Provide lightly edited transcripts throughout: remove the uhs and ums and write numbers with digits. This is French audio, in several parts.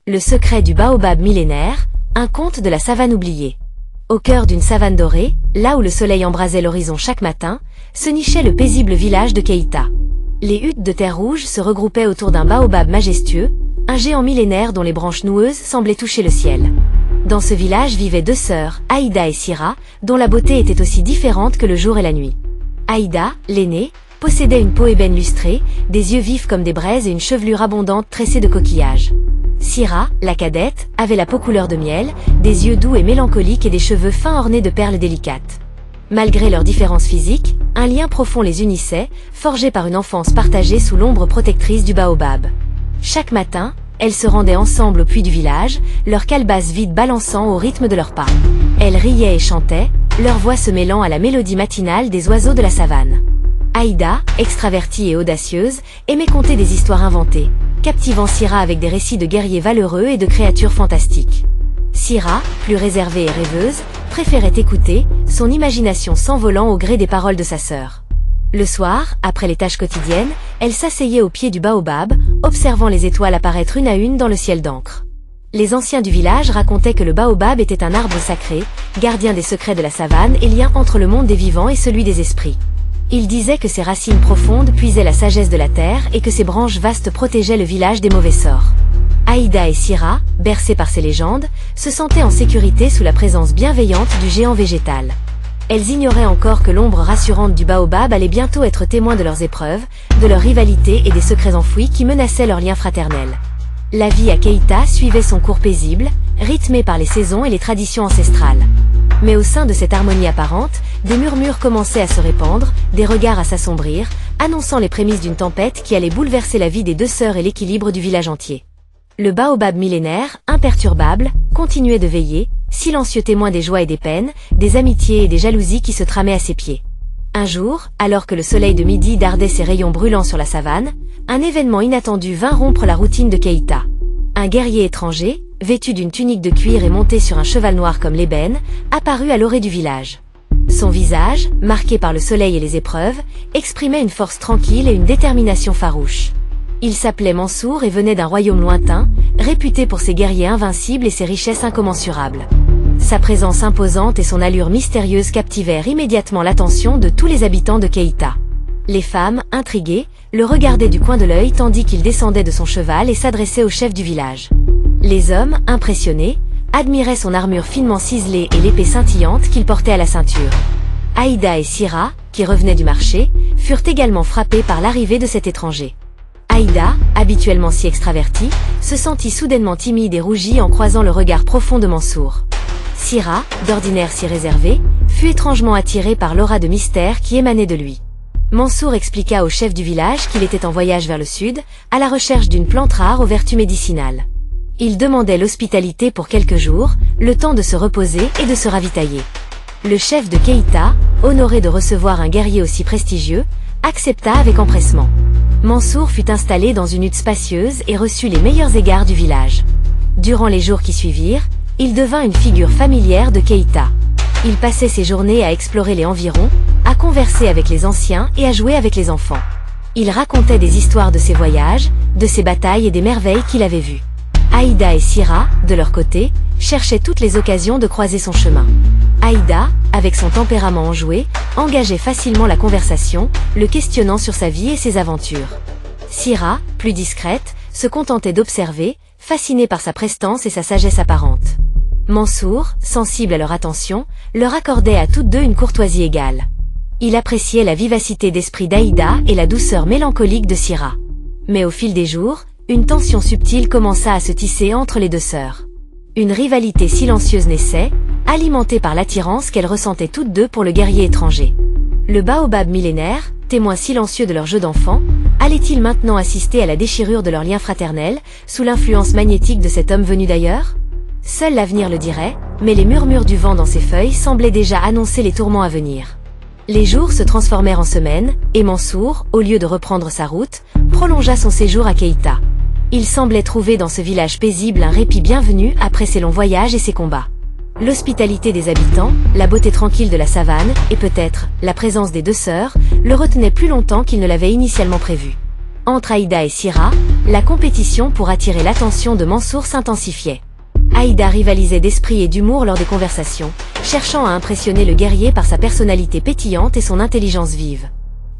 Le secret du baobab millénaire, un conte de la savane oubliée. Au cœur d'une savane dorée, là où le soleil embrasait l'horizon chaque matin, se nichait le paisible village de Keïta. Les huttes de terre rouge se regroupaient autour d'un baobab majestueux, un géant millénaire dont les branches noueuses semblaient toucher le ciel. Dans ce village vivaient deux sœurs, Aïda et Sira, dont la beauté était aussi différente que le jour et la nuit. Aïda, l'aînée, possédait une peau ébène lustrée, des yeux vifs comme des braises et une chevelure abondante tressée de coquillages. Sira, la cadette, avait la peau couleur de miel, des yeux doux et mélancoliques et des cheveux fins ornés de perles délicates. Malgré leurs différences physiques, un lien profond les unissait, forgé par une enfance partagée sous l'ombre protectrice du baobab. Chaque matin, elles se rendaient ensemble au puits du village, leur calebasse vide balançant au rythme de leurs pas. Elles riaient et chantaient, leur voix se mêlant à la mélodie matinale des oiseaux de la savane. Aïda, extravertie et audacieuse, aimait conter des histoires inventées, captivant Sira avec des récits de guerriers valeureux et de créatures fantastiques. Sira, plus réservée et rêveuse, préférait écouter, son imagination s'envolant au gré des paroles de sa sœur. Le soir, après les tâches quotidiennes, elle s'asseyait au pied du baobab, observant les étoiles apparaître une à une dans le ciel d'encre. Les anciens du village racontaient que le baobab était un arbre sacré, gardien des secrets de la savane et lien entre le monde des vivants et celui des esprits. Ils disaient que ses racines profondes puisaient la sagesse de la terre et que ses branches vastes protégeaient le village des mauvais sorts. Aïda et Sira, bercées par ces légendes, se sentaient en sécurité sous la présence bienveillante du géant végétal. Elles ignoraient encore que l'ombre rassurante du baobab allait bientôt être témoin de leurs épreuves, de leur rivalité et des secrets enfouis qui menaçaient leur lien fraternel. La vie à Keïta suivait son cours paisible, rythmé par les saisons et les traditions ancestrales. Mais au sein de cette harmonie apparente, des murmures commençaient à se répandre, des regards à s'assombrir, annonçant les prémices d'une tempête qui allait bouleverser la vie des deux sœurs et l'équilibre du village entier. Le baobab millénaire, imperturbable, continuait de veiller, silencieux témoin des joies et des peines, des amitiés et des jalousies qui se tramaient à ses pieds. Un jour, alors que le soleil de midi dardait ses rayons brûlants sur la savane, un événement inattendu vint rompre la routine de Keïta. Un guerrier étranger, vêtu d'une tunique de cuir et monté sur un cheval noir comme l'ébène, apparut à l'orée du village. Son visage, marqué par le soleil et les épreuves, exprimait une force tranquille et une détermination farouche. Il s'appelait Mansour et venait d'un royaume lointain, réputé pour ses guerriers invincibles et ses richesses incommensurables. Sa présence imposante et son allure mystérieuse captivèrent immédiatement l'attention de tous les habitants de Keïta. Les femmes, intriguées, le regardaient du coin de l'œil tandis qu'il descendait de son cheval et s'adressait au chef du village. Les hommes, impressionnés, admiraient son armure finement ciselée et l'épée scintillante qu'il portait à la ceinture. Aïda et Sira, qui revenaient du marché, furent également frappés par l'arrivée de cet étranger. Aïda, habituellement si extravertie, se sentit soudainement timide et rougit en croisant le regard profond de Mansour. Sira, d'ordinaire si réservée, fut étrangement attirée par l'aura de mystère qui émanait de lui. Mansour expliqua au chef du village qu'il était en voyage vers le sud, à la recherche d'une plante rare aux vertus médicinales. Il demandait l'hospitalité pour quelques jours, le temps de se reposer et de se ravitailler. Le chef de Keïta, honoré de recevoir un guerrier aussi prestigieux, accepta avec empressement. Mansour fut installé dans une hutte spacieuse et reçut les meilleurs égards du village. Durant les jours qui suivirent, il devint une figure familière de Keïta. Il passait ses journées à explorer les environs, à converser avec les anciens et à jouer avec les enfants. Il racontait des histoires de ses voyages, de ses batailles et des merveilles qu'il avait vues. Aïda et Sira, de leur côté, cherchaient toutes les occasions de croiser son chemin. Aïda, avec son tempérament enjoué, engageait facilement la conversation, le questionnant sur sa vie et ses aventures. Sira, plus discrète, se contentait d'observer, fascinée par sa prestance et sa sagesse apparente. Mansour, sensible à leur attention, leur accordait à toutes deux une courtoisie égale. Il appréciait la vivacité d'esprit d'Aïda et la douceur mélancolique de Sira. Mais au fil des jours, une tension subtile commença à se tisser entre les deux sœurs. Une rivalité silencieuse naissait, alimentée par l'attirance qu'elles ressentaient toutes deux pour le guerrier étranger. Le baobab millénaire, témoin silencieux de leur jeu d'enfant, allait-il maintenant assister à la déchirure de leur lien fraternel, sous l'influence magnétique de cet homme venu d'ailleurs? Seul l'avenir le dirait, mais les murmures du vent dans ses feuilles semblaient déjà annoncer les tourments à venir. Les jours se transformèrent en semaines, et Mansour, au lieu de reprendre sa route, prolongea son séjour à Keïta. Il semblait trouver dans ce village paisible un répit bienvenu après ses longs voyages et ses combats. L'hospitalité des habitants, la beauté tranquille de la savane, et peut-être la présence des deux sœurs, le retenaient plus longtemps qu'il ne l'avait initialement prévu. Entre Aïda et Syrah, la compétition pour attirer l'attention de Mansour s'intensifiait. Aïda rivalisait d'esprit et d'humour lors des conversations, cherchant à impressionner le guerrier par sa personnalité pétillante et son intelligence vive.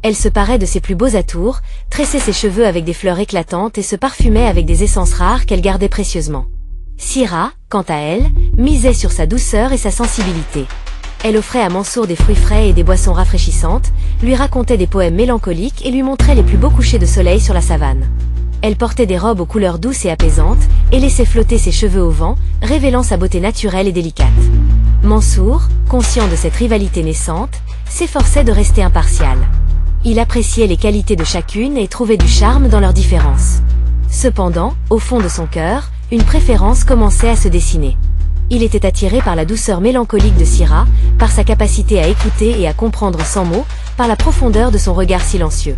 Elle se parait de ses plus beaux atours, tressait ses cheveux avec des fleurs éclatantes et se parfumait avec des essences rares qu'elle gardait précieusement. Syrah, quant à elle, misait sur sa douceur et sa sensibilité. Elle offrait à Mansour des fruits frais et des boissons rafraîchissantes, lui racontait des poèmes mélancoliques et lui montrait les plus beaux couchers de soleil sur la savane. Elle portait des robes aux couleurs douces et apaisantes, et laissait flotter ses cheveux au vent, révélant sa beauté naturelle et délicate. Mansour, conscient de cette rivalité naissante, s'efforçait de rester impartial. Il appréciait les qualités de chacune et trouvait du charme dans leurs différences. Cependant, au fond de son cœur, une préférence commençait à se dessiner. Il était attiré par la douceur mélancolique de Syrah, par sa capacité à écouter et à comprendre sans mots, par la profondeur de son regard silencieux.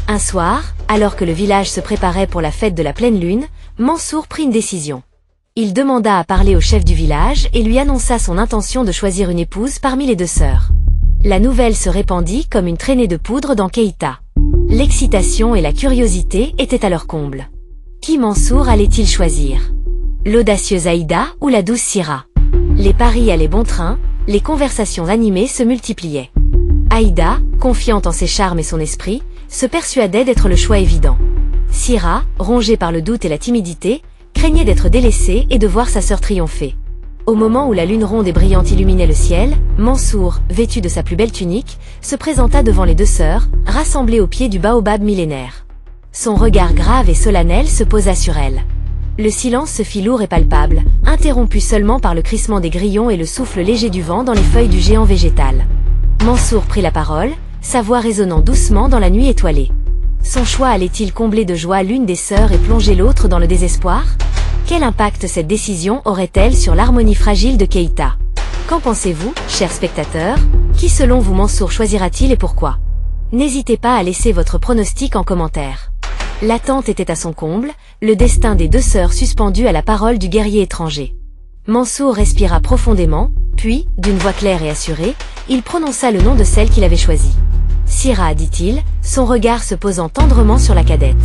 Un soir, alors que le village se préparait pour la fête de la pleine lune, Mansour prit une décision. Il demanda à parler au chef du village et lui annonça son intention de choisir une épouse parmi les deux sœurs. La nouvelle se répandit comme une traînée de poudre dans Keïta. L'excitation et la curiosité étaient à leur comble. Qui Mansour allait-il choisir? L'audacieuse Aïda ou la douce Syrah? Les paris allaient bon train, les conversations animées se multipliaient. Aïda, confiante en ses charmes et son esprit, se persuadait d'être le choix évident. Syrah, rongée par le doute et la timidité, craignait d'être délaissée et de voir sa sœur triompher. Au moment où la lune ronde et brillante illuminait le ciel, Mansour, vêtu de sa plus belle tunique, se présenta devant les deux sœurs, rassemblées au pied du baobab millénaire. Son regard grave et solennel se posa sur elles. Le silence se fit lourd et palpable, interrompu seulement par le crissement des grillons et le souffle léger du vent dans les feuilles du géant végétal. Mansour prit la parole, sa voix résonnant doucement dans la nuit étoilée. Son choix allait-il combler de joie l'une des sœurs et plonger l'autre dans le désespoir? Quel impact cette décision aurait-elle sur l'harmonie fragile de Keïta? Qu'en pensez-vous, chers spectateurs? Qui selon vous Mansour choisira-t-il et pourquoi? N'hésitez pas à laisser votre pronostic en commentaire. L'attente était à son comble, le destin des deux sœurs suspendu à la parole du guerrier étranger. Mansour respira profondément, puis, d'une voix claire et assurée, il prononça le nom de celle qu'il avait choisie. Syrah, dit-il, son regard se posant tendrement sur la cadette.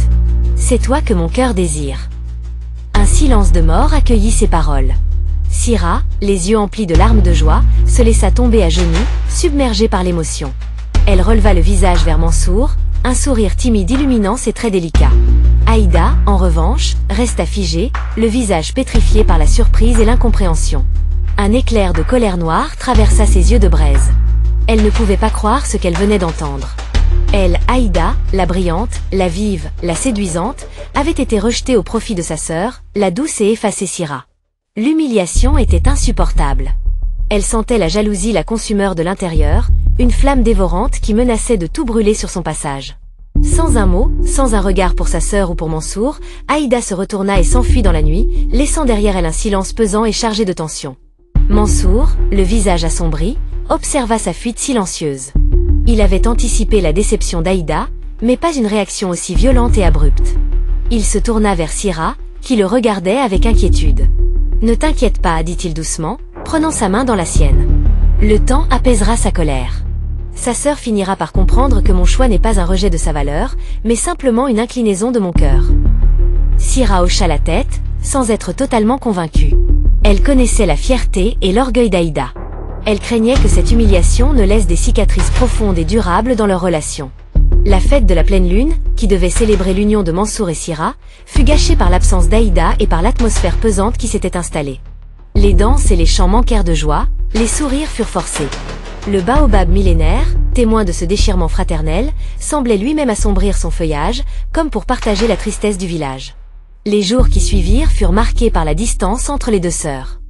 C'est toi que mon cœur désire. Un silence de mort accueillit ces paroles. Syrah, les yeux emplis de larmes de joie, se laissa tomber à genoux, submergée par l'émotion. Elle releva le visage vers Mansour, un sourire timide illuminant ses traits délicats. Aïda, en revanche, resta figée, le visage pétrifié par la surprise et l'incompréhension. Un éclair de colère noire traversa ses yeux de braise. Elle ne pouvait pas croire ce qu'elle venait d'entendre. Elle, Aïda, la brillante, la vive, la séduisante, avait été rejetée au profit de sa sœur, la douce et effacée Syrah. L'humiliation était insupportable. Elle sentait la jalousie la consumeur de l'intérieur, une flamme dévorante qui menaçait de tout brûler sur son passage. Sans un mot, sans un regard pour sa sœur ou pour Mansour, Aïda se retourna et s'enfuit dans la nuit, laissant derrière elle un silence pesant et chargé de tension. Mansour, le visage assombri, observa sa fuite silencieuse. Il avait anticipé la déception d'Aïda, mais pas une réaction aussi violente et abrupte. Il se tourna vers Syrah, qui le regardait avec inquiétude. « Ne t'inquiète pas, dit-il doucement, prenant sa main dans la sienne. Le temps apaisera sa colère. Sa sœur finira par comprendre que mon choix n'est pas un rejet de sa valeur, mais simplement une inclinaison de mon cœur. » Syrah hocha la tête, sans être totalement convaincue. Elle connaissait la fierté et l'orgueil d'Aïda. Elle craignait que cette humiliation ne laisse des cicatrices profondes et durables dans leur relation. La fête de la pleine lune, qui devait célébrer l'union de Mansour et Syrah, fut gâchée par l'absence d'Aïda et par l'atmosphère pesante qui s'était installée. Les danses et les chants manquèrent de joie, les sourires furent forcés. Le baobab millénaire, témoin de ce déchirement fraternel, semblait lui-même assombrir son feuillage, comme pour partager la tristesse du village. Les jours qui suivirent furent marqués par la distance entre les deux sœurs.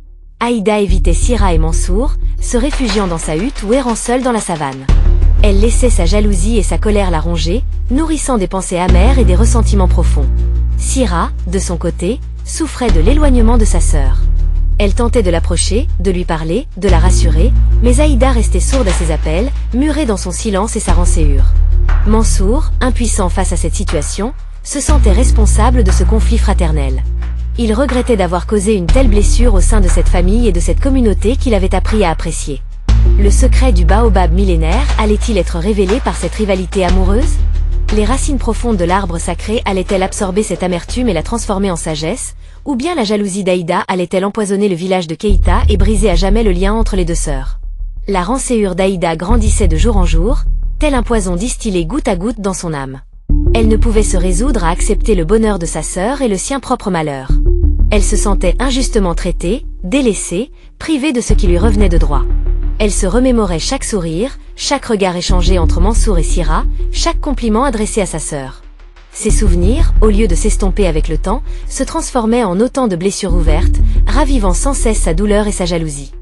Aïda évitait Syrah et Mansour, se réfugiant dans sa hutte ou errant seule dans la savane. Elle laissait sa jalousie et sa colère la ronger, nourrissant des pensées amères et des ressentiments profonds. Syrah, de son côté, souffrait de l'éloignement de sa sœur. Elle tentait de l'approcher, de lui parler, de la rassurer, mais Aïda restait sourde à ses appels, murée dans son silence et sa rancéure. Mansour, impuissant face à cette situation, se sentait responsable de ce conflit fraternel. Il regrettait d'avoir causé une telle blessure au sein de cette famille et de cette communauté qu'il avait appris à apprécier. Le secret du baobab millénaire allait-il être révélé par cette rivalité amoureuse? Les racines profondes de l'arbre sacré allaient-elles absorber cette amertume et la transformer en sagesse, ou bien la jalousie d'Aïda allait-elle empoisonner le village de Keïta et briser à jamais le lien entre les deux sœurs? La rancéure d'Aïda grandissait de jour en jour, tel un poison distillé goutte à goutte dans son âme. Elle ne pouvait se résoudre à accepter le bonheur de sa sœur et le sien propre malheur. Elle se sentait injustement traitée, délaissée, privée de ce qui lui revenait de droit. Elle se remémorait chaque sourire, chaque regard échangé entre Mansour et Sira, chaque compliment adressé à sa sœur. Ces souvenirs, au lieu de s'estomper avec le temps, se transformaient en autant de blessures ouvertes, ravivant sans cesse sa douleur et sa jalousie.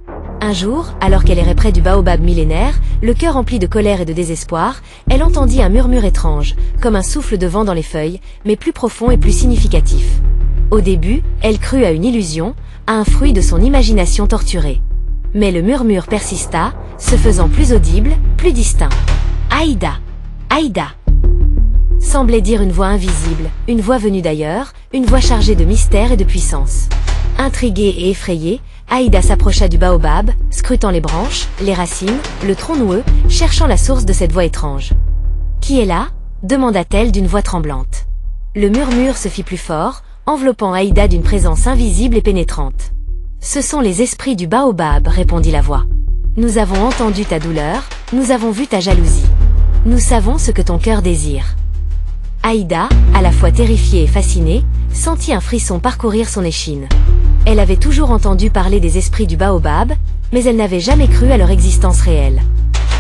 Un jour, alors qu'elle errait près du baobab millénaire, le cœur empli de colère et de désespoir, elle entendit un murmure étrange, comme un souffle de vent dans les feuilles, mais plus profond et plus significatif. Au début, elle crut à une illusion, à un fruit de son imagination torturée. Mais le murmure persista, se faisant plus audible, plus distinct. Aïda! Aïda! Semblait dire une voix invisible, une voix venue d'ailleurs, une voix chargée de mystère et de puissance. Intriguée et effrayée, Aïda s'approcha du baobab, scrutant les branches, les racines, le tronc noueux, cherchant la source de cette voix étrange. « Qui est là » demanda-t-elle d'une voix tremblante. Le murmure se fit plus fort, enveloppant Aïda d'une présence invisible et pénétrante. « Ce sont les esprits du baobab » répondit la voix. « Nous avons entendu ta douleur, nous avons vu ta jalousie. Nous savons ce que ton cœur désire. » Aïda, à la fois terrifiée et fascinée, sentit un frisson parcourir son échine. Elle avait toujours entendu parler des esprits du baobab, mais elle n'avait jamais cru à leur existence réelle.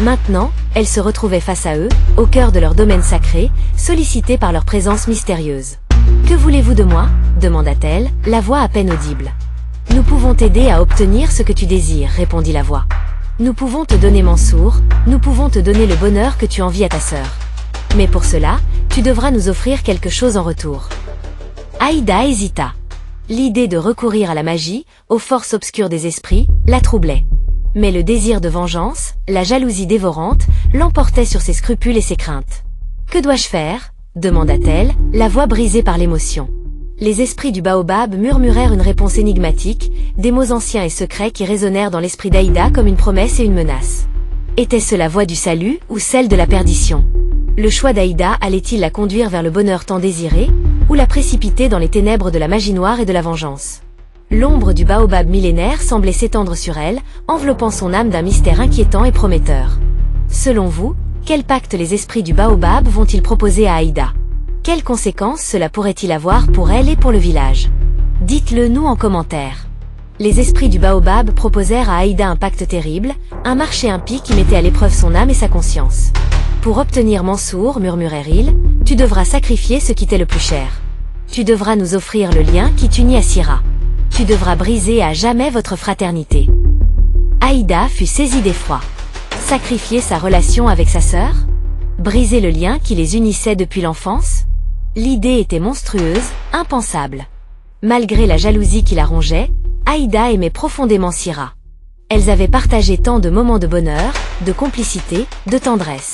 Maintenant, elle se retrouvait face à eux, au cœur de leur domaine sacré, sollicitée par leur présence mystérieuse. « Que voulez-vous de moi » demanda-t-elle, la voix à peine audible. « Nous pouvons t'aider à obtenir ce que tu désires » répondit la voix. « Nous pouvons te donner Mansour, nous pouvons te donner le bonheur que tu envies à ta sœur. Mais pour cela, tu devras nous offrir quelque chose en retour. » Aïda hésita. L'idée de recourir à la magie, aux forces obscures des esprits, la troublait. Mais le désir de vengeance, la jalousie dévorante, l'emportait sur ses scrupules et ses craintes. « Que dois-je faire » demanda-t-elle, la voix brisée par l'émotion. Les esprits du baobab murmurèrent une réponse énigmatique, des mots anciens et secrets qui résonnèrent dans l'esprit d'Aïda comme une promesse et une menace. Était-ce la voie du salut ou celle de la perdition? Le choix d'Aïda allait-il la conduire vers le bonheur tant désiré, ou la précipiter dans les ténèbres de la magie noire et de la vengeance? L'ombre du baobab millénaire semblait s'étendre sur elle, enveloppant son âme d'un mystère inquiétant et prometteur. Selon vous, quel pacte les esprits du baobab vont-ils proposer à Aïda? Quelles conséquences cela pourrait-il avoir pour elle et pour le village? Dites-le nous en commentaire. Les esprits du baobab proposèrent à Aïda un pacte terrible, un marché impie qui mettait à l'épreuve son âme et sa conscience. Pour obtenir Mansour, murmurèrent-ils, tu devras sacrifier ce qui t'est le plus cher. Tu devras nous offrir le lien qui t'unit à Sira. Tu devras briser à jamais votre fraternité. Aïda fut saisie d'effroi. Sacrifier sa relation avec sa sœur? Briser le lien qui les unissait depuis l'enfance? L'idée était monstrueuse, impensable. Malgré la jalousie qui la rongeait, Aïda aimait profondément Sira. Elles avaient partagé tant de moments de bonheur, de complicité, de tendresse.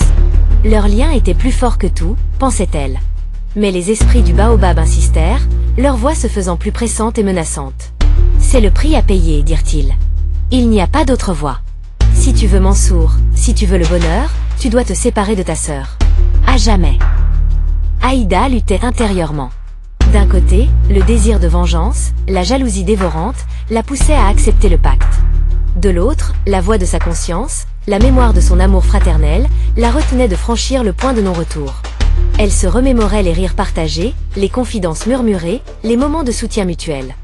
Leur lien était plus fort que tout, pensait-elle. Mais les esprits du baobab insistèrent, leur voix se faisant plus pressante et menaçante. « C'est le prix à payer, dirent-ils. Il n'y a pas d'autre voie. Si tu veux Mansour, si tu veux le bonheur, tu dois te séparer de ta sœur. À jamais. » Aïda luttait intérieurement. D'un côté, le désir de vengeance, la jalousie dévorante, la poussait à accepter le pacte. De l'autre, la voix de sa conscience, la mémoire de son amour fraternel, la retenait de franchir le point de non-retour. Elle se remémorait les rires partagés, les confidences murmurées, les moments de soutien mutuel.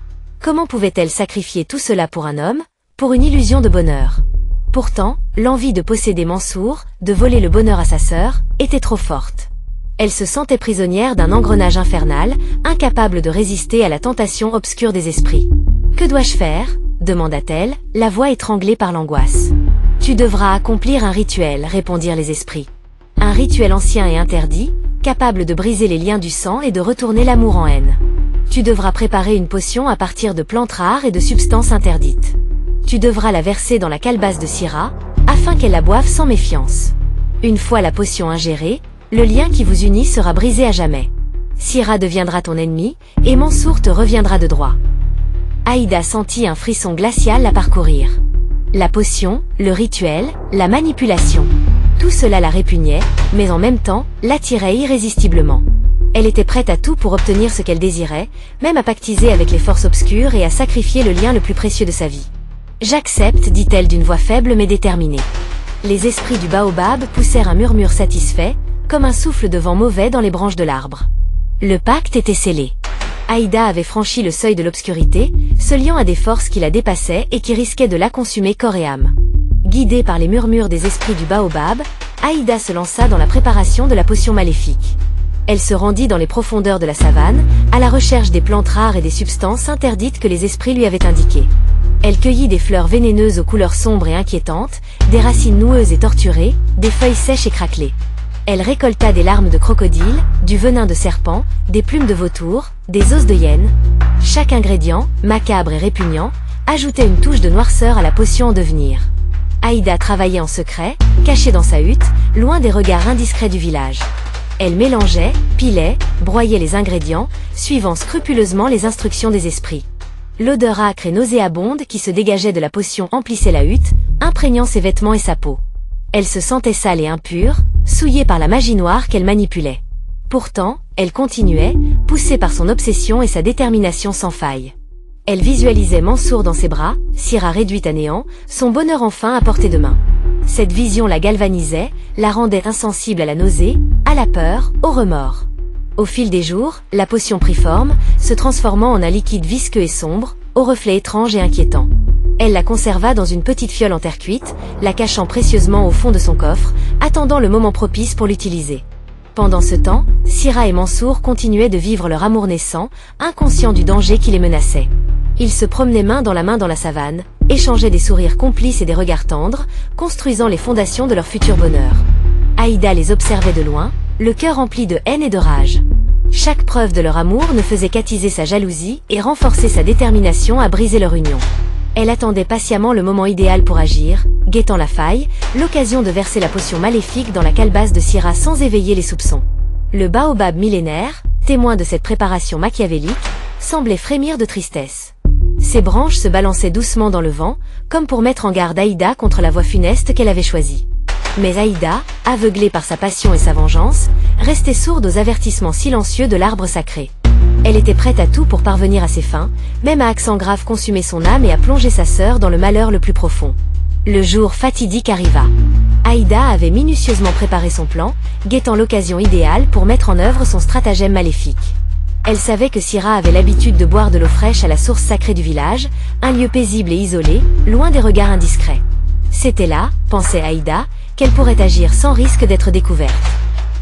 Comment pouvait-elle sacrifier tout cela pour un homme, pour une illusion de bonheur? Pourtant, l'envie de posséder Mansour, de voler le bonheur à sa sœur, était trop forte. Elle se sentait prisonnière d'un engrenage infernal, incapable de résister à la tentation obscure des esprits. « Que dois-je faire » demanda-t-elle, la voix étranglée par l'angoisse. « Tu devras accomplir un rituel » répondirent les esprits. Un rituel ancien et interdit, capable de briser les liens du sang et de retourner l'amour en haine. Tu devras préparer une potion à partir de plantes rares et de substances interdites. Tu devras la verser dans la calebasse de Sira, afin qu'elle la boive sans méfiance. Une fois la potion ingérée, le lien qui vous unit sera brisé à jamais. Sira deviendra ton ennemi, et Mansour te reviendra de droit. Aïda sentit un frisson glacial la parcourir. La potion, le rituel, la manipulation. Tout cela la répugnait, mais en même temps, l'attirait irrésistiblement. Elle était prête à tout pour obtenir ce qu'elle désirait, même à pactiser avec les forces obscures et à sacrifier le lien le plus précieux de sa vie. « J'accepte », dit-elle d'une voix faible mais déterminée. Les esprits du baobab poussèrent un murmure satisfait, comme un souffle de vent mauvais dans les branches de l'arbre. Le pacte était scellé. Aïda avait franchi le seuil de l'obscurité, se liant à des forces qui la dépassaient et qui risquaient de la consumer corps et âme. Guidée par les murmures des esprits du baobab, Aïda se lança dans la préparation de la potion maléfique. Elle se rendit dans les profondeurs de la savane, à la recherche des plantes rares et des substances interdites que les esprits lui avaient indiquées. Elle cueillit des fleurs vénéneuses aux couleurs sombres et inquiétantes, des racines noueuses et torturées, des feuilles sèches et craquelées. Elle récolta des larmes de crocodile, du venin de serpent, des plumes de vautour, des os de hyène. Chaque ingrédient, macabre et répugnant, ajoutait une touche de noirceur à la potion en devenir. Aïda travaillait en secret, cachée dans sa hutte, loin des regards indiscrets du village. Elle mélangeait, pilait, broyait les ingrédients, suivant scrupuleusement les instructions des esprits. L'odeur âcre et nauséabonde qui se dégageait de la potion emplissait la hutte, imprégnant ses vêtements et sa peau. Elle se sentait sale et impure, souillée par la magie noire qu'elle manipulait. Pourtant, elle continuait, poussée par son obsession et sa détermination sans faille. Elle visualisait Mansour dans ses bras, Syrah réduite à néant, son bonheur enfin à portée de main. Cette vision la galvanisait, la rendait insensible à la nausée, à la peur, au remords. Au fil des jours, la potion prit forme, se transformant en un liquide visqueux et sombre, au reflet étrange et inquiétant. Elle la conserva dans une petite fiole en terre cuite, la cachant précieusement au fond de son coffre, attendant le moment propice pour l'utiliser. Pendant ce temps, Syrah et Mansour continuaient de vivre leur amour naissant, inconscients du danger qui les menaçait. Ils se promenaient main dans la savane, échangeaient des sourires complices et des regards tendres, construisant les fondations de leur futur bonheur. Aïda les observait de loin, le cœur rempli de haine et de rage. Chaque preuve de leur amour ne faisait qu'attiser sa jalousie et renforcer sa détermination à briser leur union. Elle attendait patiemment le moment idéal pour agir, guettant la faille, l'occasion de verser la potion maléfique dans la calebasse de Syrah sans éveiller les soupçons. Le baobab millénaire, témoin de cette préparation machiavélique, semblait frémir de tristesse. Ses branches se balançaient doucement dans le vent, comme pour mettre en garde Aïda contre la voie funeste qu'elle avait choisie. Mais Aïda, aveuglée par sa passion et sa vengeance, restait sourde aux avertissements silencieux de l'arbre sacré. Elle était prête à tout pour parvenir à ses fins, même à accent grave consumer son âme et à plonger sa sœur dans le malheur le plus profond. Le jour fatidique arriva. Aïda avait minutieusement préparé son plan, guettant l'occasion idéale pour mettre en œuvre son stratagème maléfique. Elle savait que Syrah avait l'habitude de boire de l'eau fraîche à la source sacrée du village, un lieu paisible et isolé, loin des regards indiscrets. C'était là, pensait Aïda, qu'elle pourrait agir sans risque d'être découverte.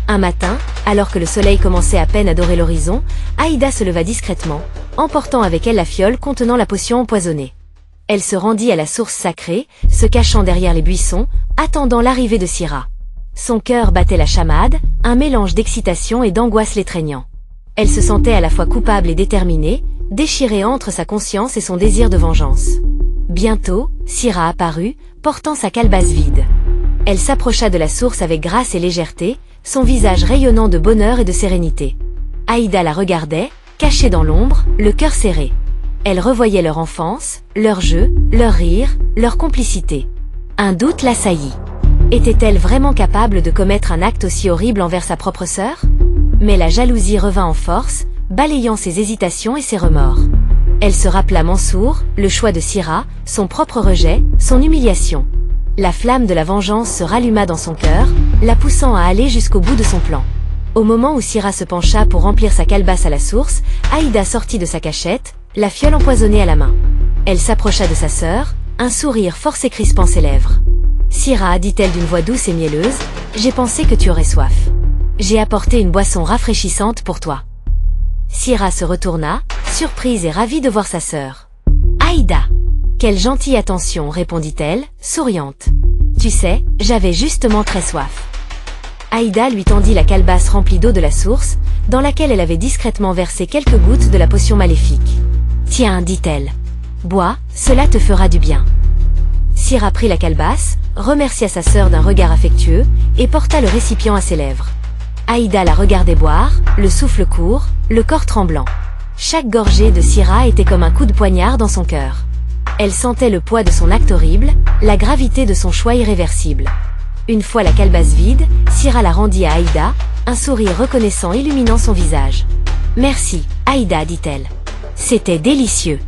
Un matin, alors que le soleil commençait à peine à dorer l'horizon, Aïda se leva discrètement, emportant avec elle la fiole contenant la potion empoisonnée. Elle se rendit à la source sacrée, se cachant derrière les buissons, attendant l'arrivée de Syrah. Son cœur battait la chamade, un mélange d'excitation et d'angoisse l'étreignant. Elle se sentait à la fois coupable et déterminée, déchirée entre sa conscience et son désir de vengeance. Bientôt, Syrah apparut, portant sa calebasse vide. Elle s'approcha de la source avec grâce et légèreté, son visage rayonnant de bonheur et de sérénité. Aïda la regardait, cachée dans l'ombre, le cœur serré. Elle revoyait leur enfance, leur jeu, leur rire, leur complicité. Un doute l'assaillit. Était-elle vraiment capable de commettre un acte aussi horrible envers sa propre sœur ? Mais la jalousie revint en force, balayant ses hésitations et ses remords. Elle se rappela Mansour, le choix de Syrah, son propre rejet, son humiliation. La flamme de la vengeance se ralluma dans son cœur, la poussant à aller jusqu'au bout de son plan. Au moment où Syrah se pencha pour remplir sa calebasse à la source, Aïda sortit de sa cachette, la fiole empoisonnée à la main. Elle s'approcha de sa sœur, un sourire forcé crispant ses lèvres. « Syrah, dit-elle d'une voix douce et mielleuse, j'ai pensé que tu aurais soif. J'ai apporté une boisson rafraîchissante pour toi. » Syrah se retourna, surprise et ravie de voir sa sœur. « Aïda ! Quelle gentille attention, répondit-elle, souriante. Tu sais, j'avais justement très soif. » Aïda lui tendit la calebasse remplie d'eau de la source, dans laquelle elle avait discrètement versé quelques gouttes de la potion maléfique. « Tiens, dit-elle. Bois, cela te fera du bien. » Syrah prit la calebasse, remercia sa sœur d'un regard affectueux, et porta le récipient à ses lèvres. Aïda la regardait boire, le souffle court, le corps tremblant. Chaque gorgée de Syrah était comme un coup de poignard dans son cœur. Elle sentait le poids de son acte horrible, la gravité de son choix irréversible. Une fois la calebasse vide, Syrah la rendit à Aïda, un sourire reconnaissant illuminant son visage. « Merci, Aïda, dit-elle. C'était délicieux.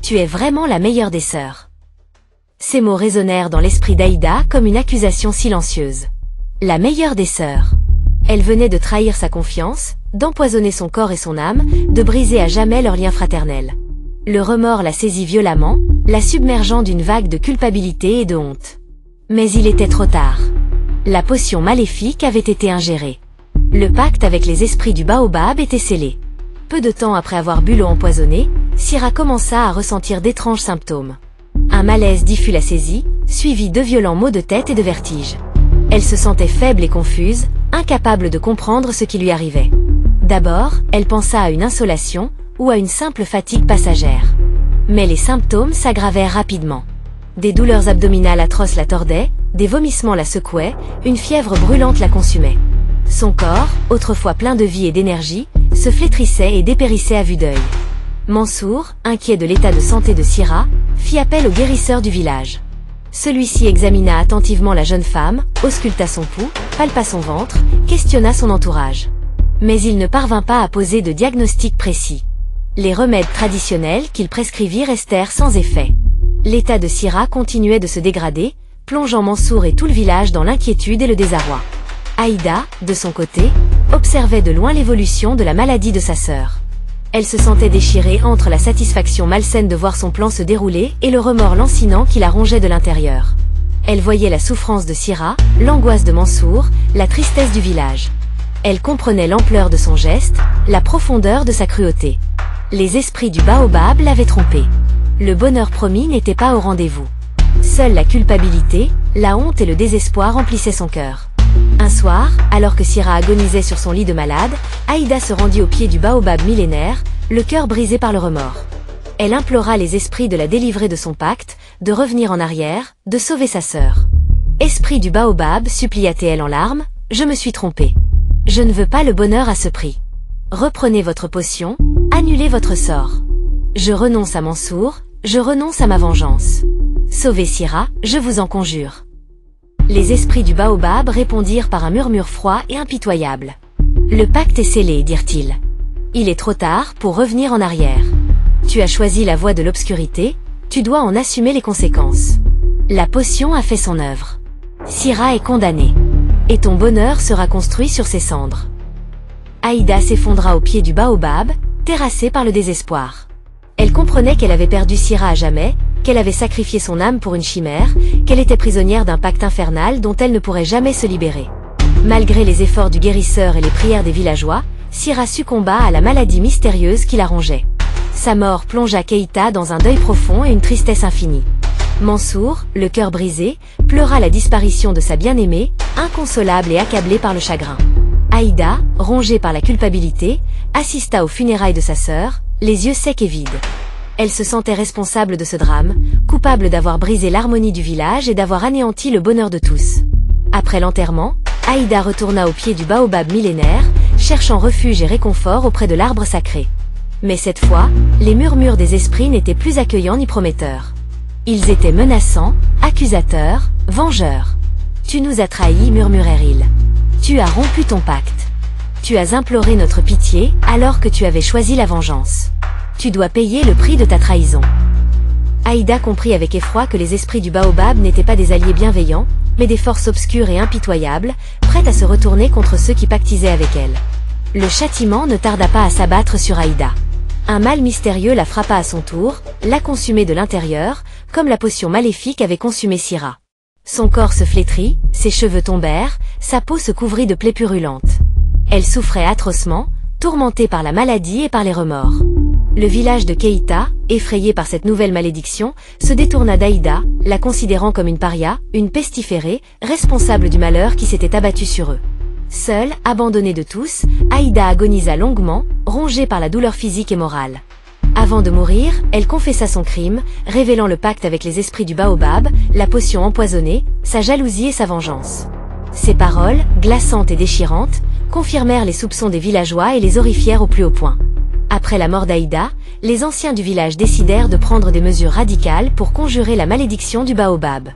Tu es vraiment la meilleure des sœurs. » Ces mots résonnèrent dans l'esprit d'Aïda comme une accusation silencieuse. La meilleure des sœurs. Elle venait de trahir sa confiance, d'empoisonner son corps et son âme, de briser à jamais leur lien fraternel. Le remords la saisit violemment, la submergeant d'une vague de culpabilité et de honte. Mais il était trop tard. La potion maléfique avait été ingérée. Le pacte avec les esprits du baobab était scellé. Peu de temps après avoir bu l'eau empoisonnée, Syrah commença à ressentir d'étranges symptômes. Un malaise diffus la saisit, suivi de violents maux de tête et de vertige. Elle se sentait faible et confuse, incapable de comprendre ce qui lui arrivait. D'abord, elle pensa à une insolation, ou à une simple fatigue passagère. Mais les symptômes s'aggravèrent rapidement. Des douleurs abdominales atroces la tordaient, des vomissements la secouaient, une fièvre brûlante la consumait. Son corps, autrefois plein de vie et d'énergie, se flétrissait et dépérissait à vue d'œil. Mansour, inquiet de l'état de santé de Syrah, fit appel au guérisseur du village. Celui-ci examina attentivement la jeune femme, ausculta son pouls, palpa son ventre, questionna son entourage. Mais il ne parvint pas à poser de diagnostic précis. Les remèdes traditionnels qu'il prescrivit restèrent sans effet. L'état de Syrah continuait de se dégrader, plongeant Mansour et tout le village dans l'inquiétude et le désarroi. Aïda, de son côté, observait de loin l'évolution de la maladie de sa sœur. Elle se sentait déchirée entre la satisfaction malsaine de voir son plan se dérouler et le remords lancinant qui la rongeait de l'intérieur. Elle voyait la souffrance de Syrah, l'angoisse de Mansour, la tristesse du village. Elle comprenait l'ampleur de son geste, la profondeur de sa cruauté. Les esprits du baobab l'avaient trompée. Le bonheur promis n'était pas au rendez-vous. Seule la culpabilité, la honte et le désespoir remplissaient son cœur. Un soir, alors que Syrah agonisait sur son lit de malade, Aïda se rendit au pied du baobab millénaire, le cœur brisé par le remords. Elle implora les esprits de la délivrer de son pacte, de revenir en arrière, de sauver sa sœur. « Esprit du baobab, supplia-t-elle en larmes, je me suis trompée. Je ne veux pas le bonheur à ce prix. Reprenez votre potion, annulez votre sort. Je renonce à Mansour, je renonce à ma vengeance. Sauvez Syrah, je vous en conjure. » Les esprits du baobab répondirent par un murmure froid et impitoyable. « Le pacte est scellé, dirent-ils. Il est trop tard pour revenir en arrière. Tu as choisi la voie de l'obscurité, tu dois en assumer les conséquences. La potion a fait son œuvre. Syrah est condamnée. Et ton bonheur sera construit sur ses cendres. » Aïda s'effondra au pied du baobab, terrassée par le désespoir. Elle comprenait qu'elle avait perdu Syrah à jamais, qu'elle avait sacrifié son âme pour une chimère, qu'elle était prisonnière d'un pacte infernal dont elle ne pourrait jamais se libérer. Malgré les efforts du guérisseur et les prières des villageois, Syrah succomba à la maladie mystérieuse qui la rongeait. Sa mort plongea Keïta dans un deuil profond et une tristesse infinie. Mansour, le cœur brisé, pleura la disparition de sa bien-aimée, inconsolable et accablé par le chagrin. Aïda, rongée par la culpabilité, assista aux funérailles de sa sœur, les yeux secs et vides. Elle se sentait responsable de ce drame, coupable d'avoir brisé l'harmonie du village et d'avoir anéanti le bonheur de tous. Après l'enterrement, Aïda retourna au pied du baobab millénaire, cherchant refuge et réconfort auprès de l'arbre sacré. Mais cette fois, les murmures des esprits n'étaient plus accueillants ni prometteurs. Ils étaient menaçants, accusateurs, vengeurs. « Tu nous as trahis, murmurèrent-ils. Tu as rompu ton pacte. Tu as imploré notre pitié alors que tu avais choisi la vengeance. Tu dois payer le prix de ta trahison. » Aïda comprit avec effroi que les esprits du baobab n'étaient pas des alliés bienveillants, mais des forces obscures et impitoyables, prêtes à se retourner contre ceux qui pactisaient avec elle. Le châtiment ne tarda pas à s'abattre sur Aïda. Un mal mystérieux la frappa à son tour, la consumait de l'intérieur, comme la potion maléfique avait consumé Syrah. Son corps se flétrit, ses cheveux tombèrent, sa peau se couvrit de plaies purulentes. Elle souffrait atrocement, tourmentée par la maladie et par les remords. Le village de Keïta, effrayé par cette nouvelle malédiction, se détourna d'Aïda, la considérant comme une paria, une pestiférée, responsable du malheur qui s'était abattu sur eux. Seule, abandonnée de tous, Aïda agonisa longuement, rongée par la douleur physique et morale. Avant de mourir, elle confessa son crime, révélant le pacte avec les esprits du baobab, la potion empoisonnée, sa jalousie et sa vengeance. Ces paroles, glaçantes et déchirantes, confirmèrent les soupçons des villageois et les horrifièrent au plus haut point. Après la mort d'Aïda, les anciens du village décidèrent de prendre des mesures radicales pour conjurer la malédiction du baobab.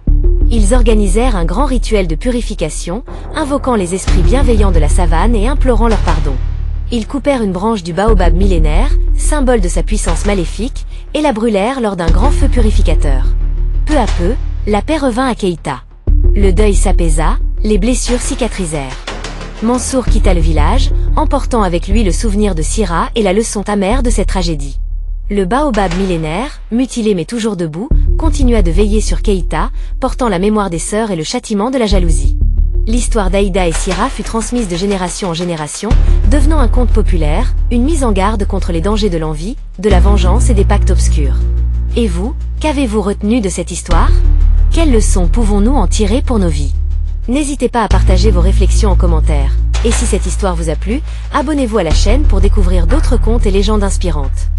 Ils organisèrent un grand rituel de purification, invoquant les esprits bienveillants de la savane et implorant leur pardon. Ils coupèrent une branche du baobab millénaire, symbole de sa puissance maléfique, et la brûlèrent lors d'un grand feu purificateur. Peu à peu, la paix revint à Keïta. Le deuil s'apaisa, les blessures cicatrisèrent. Mansour quitta le village, emportant avec lui le souvenir de Sira et la leçon amère de cette tragédie. Le baobab millénaire, mutilé mais toujours debout, continua de veiller sur Keïta, portant la mémoire des sœurs et le châtiment de la jalousie. L'histoire d'Aïda et Sira fut transmise de génération en génération, devenant un conte populaire, une mise en garde contre les dangers de l'envie, de la vengeance et des pactes obscurs. Et vous, qu'avez-vous retenu de cette histoire? Quelles leçons pouvons-nous en tirer pour nos vies? N'hésitez pas à partager vos réflexions en commentaire. Et si cette histoire vous a plu, abonnez-vous à la chaîne pour découvrir d'autres contes et légendes inspirantes.